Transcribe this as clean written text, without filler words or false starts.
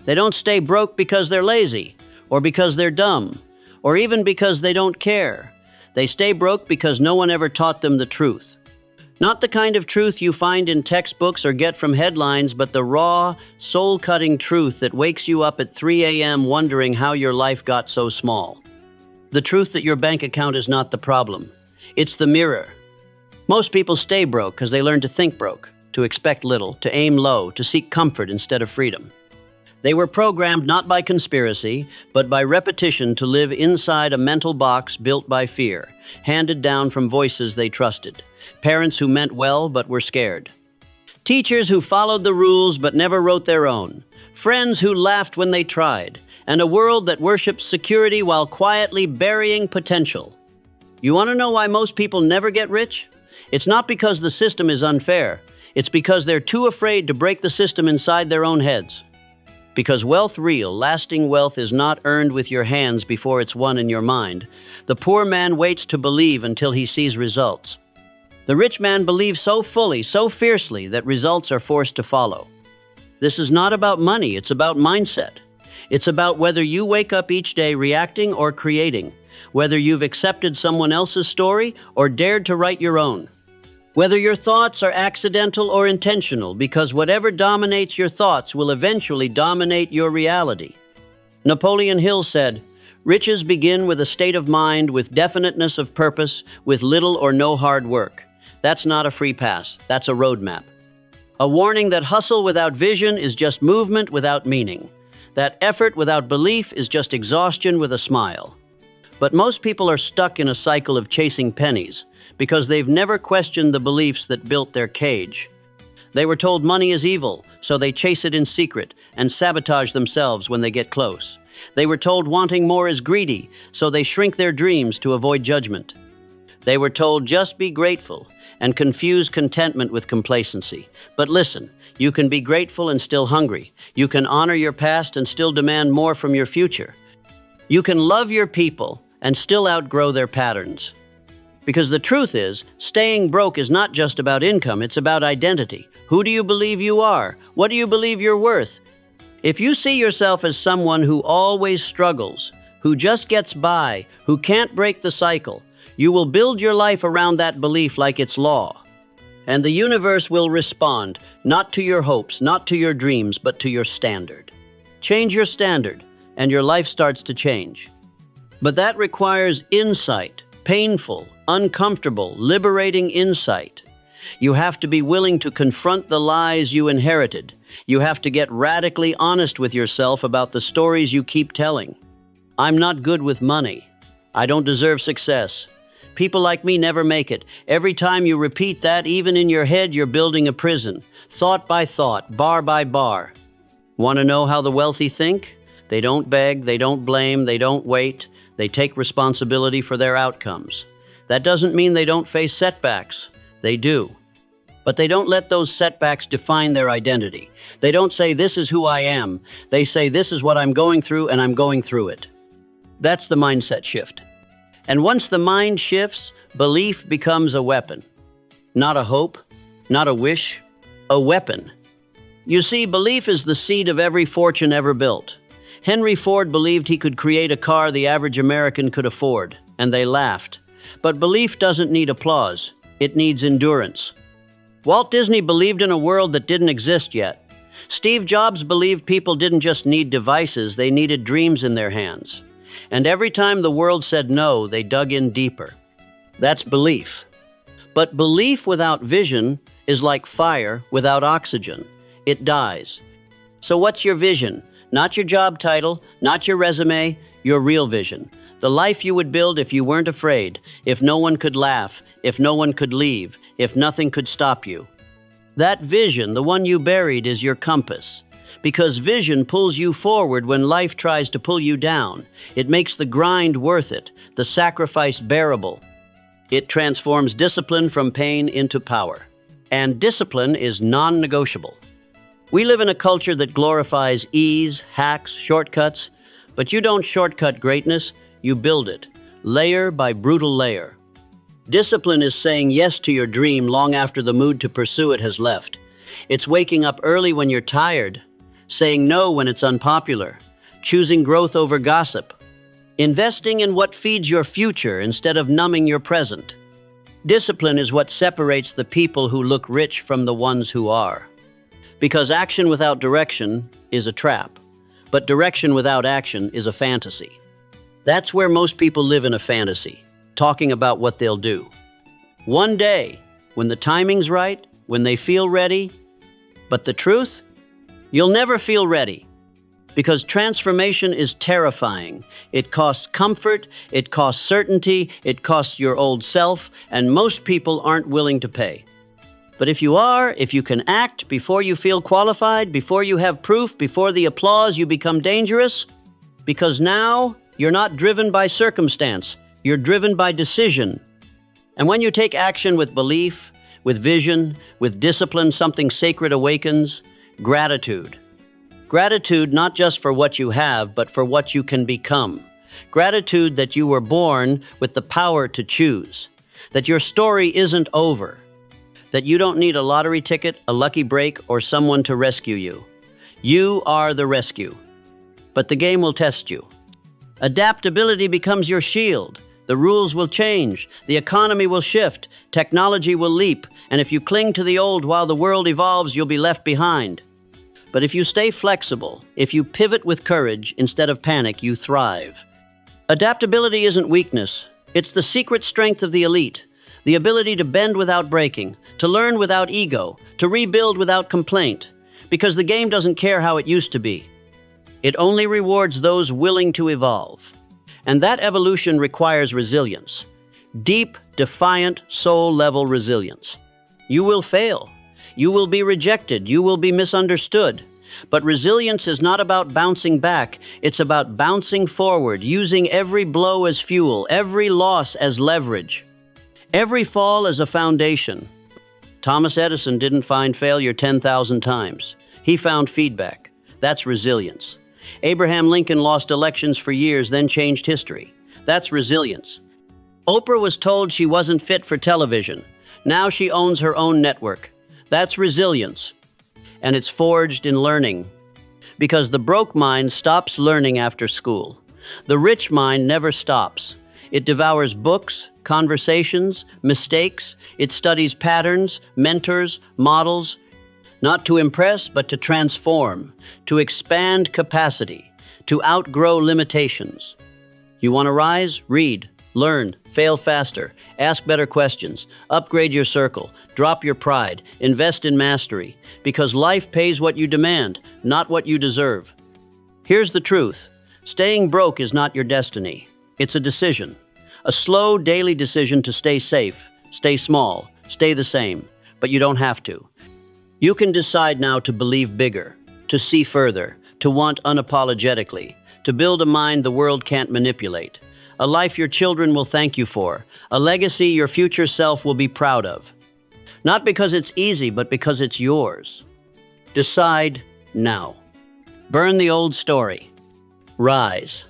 They don't stay broke because they're lazy, or because they're dumb, or even because they don't care. They stay broke because no one ever taught them the truth. Not the kind of truth you find in textbooks or get from headlines, but the raw, soul-cutting truth that wakes you up at 3 a.m. wondering how your life got so small. The truth that your bank account is not the problem. It's the mirror. Most people stay broke because they learn to think broke, to expect little, to aim low, to seek comfort instead of freedom. They were programmed not by conspiracy, but by repetition to live inside a mental box built by fear, handed down from voices they trusted. Parents who meant well but were scared. Teachers who followed the rules but never wrote their own. Friends who laughed when they tried. And a world that worships security while quietly burying potential. You want to know why most people never get rich? It's not because the system is unfair. It's because they're too afraid to break the system inside their own heads. Because wealth, real, lasting wealth, is not earned with your hands before it's won in your mind. The poor man waits to believe until he sees results. The rich man believes so fully, so fiercely, that results are forced to follow. This is not about money, it's about mindset. It's about whether you wake up each day reacting or creating, whether you've accepted someone else's story or dared to write your own, whether your thoughts are accidental or intentional, because whatever dominates your thoughts will eventually dominate your reality. Napoleon Hill said, "Riches begin with a state of mind, with definiteness of purpose, with little or no hard work." That's not a free pass, that's a roadmap. A warning that hustle without vision is just movement without meaning. That effort without belief is just exhaustion with a smile. But most people are stuck in a cycle of chasing pennies because they've never questioned the beliefs that built their cage. They were told money is evil, so they chase it in secret and sabotage themselves when they get close. They were told wanting more is greedy, so they shrink their dreams to avoid judgment. They were told just be grateful and confuse contentment with complacency. But listen, you can be grateful and still hungry. You can honor your past and still demand more from your future. You can love your people and still outgrow their patterns. Because the truth is, staying broke is not just about income, it's about identity. Who do you believe you are? What do you believe you're worth? If you see yourself as someone who always struggles, who just gets by, who can't break the cycle, you will build your life around that belief like it's law. And the universe will respond, not to your hopes, not to your dreams, but to your standard. Change your standard, and your life starts to change. But that requires insight, painful, uncomfortable, liberating insight. You have to be willing to confront the lies you inherited. You have to get radically honest with yourself about the stories you keep telling. I'm not good with money. I don't deserve success. People like me never make it. Every time you repeat that, even in your head, you're building a prison. Thought by thought, bar by bar. Want to know how the wealthy think? They don't beg, they don't blame, they don't wait. They take responsibility for their outcomes. That doesn't mean they don't face setbacks. They do. But they don't let those setbacks define their identity. They don't say, this is who I am. They say, this is what I'm going through, and I'm going through it. That's the mindset shift. And once the mind shifts, belief becomes a weapon. Not a hope, not a wish, a weapon. You see, belief is the seed of every fortune ever built. Henry Ford believed he could create a car the average American could afford, and they laughed. But belief doesn't need applause. It needs endurance. Walt Disney believed in a world that didn't exist yet. Steve Jobs believed people didn't just need devices, they needed dreams in their hands. And every time the world said no, they dug in deeper. That's belief. But belief without vision is like fire without oxygen. It dies. So what's your vision? Not your job title, not your resume, your real vision. The life you would build if you weren't afraid, if no one could laugh, if no one could leave, if nothing could stop you. That vision, the one you buried, is your compass. Because vision pulls you forward when life tries to pull you down. It makes the grind worth it, the sacrifice bearable. It transforms discipline from pain into power. And discipline is non-negotiable. We live in a culture that glorifies ease, hacks, shortcuts, but you don't shortcut greatness, you build it, layer by brutal layer. Discipline is saying yes to your dream long after the mood to pursue it has left. It's waking up early when you're tired, saying no when it's unpopular, choosing growth over gossip, investing in what feeds your future instead of numbing your present. Discipline is what separates the people who look rich from the ones who are. Because action without direction is a trap, but direction without action is a fantasy. That's where most people live, in a fantasy, talking about what they'll do. One day, when the timing's right, when they feel ready. But the truth? You'll never feel ready. Because transformation is terrifying. It costs comfort, it costs certainty, it costs your old self, and most people aren't willing to pay. But if you are, if you can act before you feel qualified, before you have proof, before the applause, you become dangerous. Because now, you're not driven by circumstance, you're driven by decision. And when you take action with belief, with vision, with discipline, something sacred awakens: gratitude. Gratitude not just for what you have, but for what you can become. Gratitude that you were born with the power to choose, that your story isn't over, that you don't need a lottery ticket, a lucky break, or someone to rescue you. You are the rescue. But the game will test you. Adaptability becomes your shield. The rules will change, the economy will shift, technology will leap, and if you cling to the old while the world evolves, you'll be left behind. But if you stay flexible, if you pivot with courage instead of panic, you thrive. Adaptability isn't weakness. It's the secret strength of the elite. The ability to bend without breaking, to learn without ego, to rebuild without complaint. Because the game doesn't care how it used to be. It only rewards those willing to evolve. And that evolution requires resilience. Deep, defiant, soul-level resilience. You will fail. You will be rejected. You will be misunderstood. But resilience is not about bouncing back. It's about bouncing forward, using every blow as fuel, every loss as leverage, every fall as a foundation. Thomas Edison didn't find failure 10,000 times. He found feedback. That's resilience. Abraham Lincoln lost elections for years, then changed history. That's resilience. Oprah was told she wasn't fit for television. Now she owns her own network. That's resilience. And it's forged in learning. Because the broke mind stops learning after school. The rich mind never stops. It devours books, conversations, mistakes. It studies patterns, mentors, models, not to impress, but to transform, to expand capacity, to outgrow limitations. You want to rise? Read, learn, fail faster, ask better questions, upgrade your circle, drop your pride, invest in mastery, because life pays what you demand, not what you deserve. Here's the truth. Staying broke is not your destiny. It's a decision. A slow, daily decision to stay safe, stay small, stay the same, but you don't have to. You can decide now to believe bigger, to see further, to want unapologetically, to build a mind the world can't manipulate, a life your children will thank you for, a legacy your future self will be proud of. Not because it's easy, but because it's yours. Decide now. Burn the old story. Rise.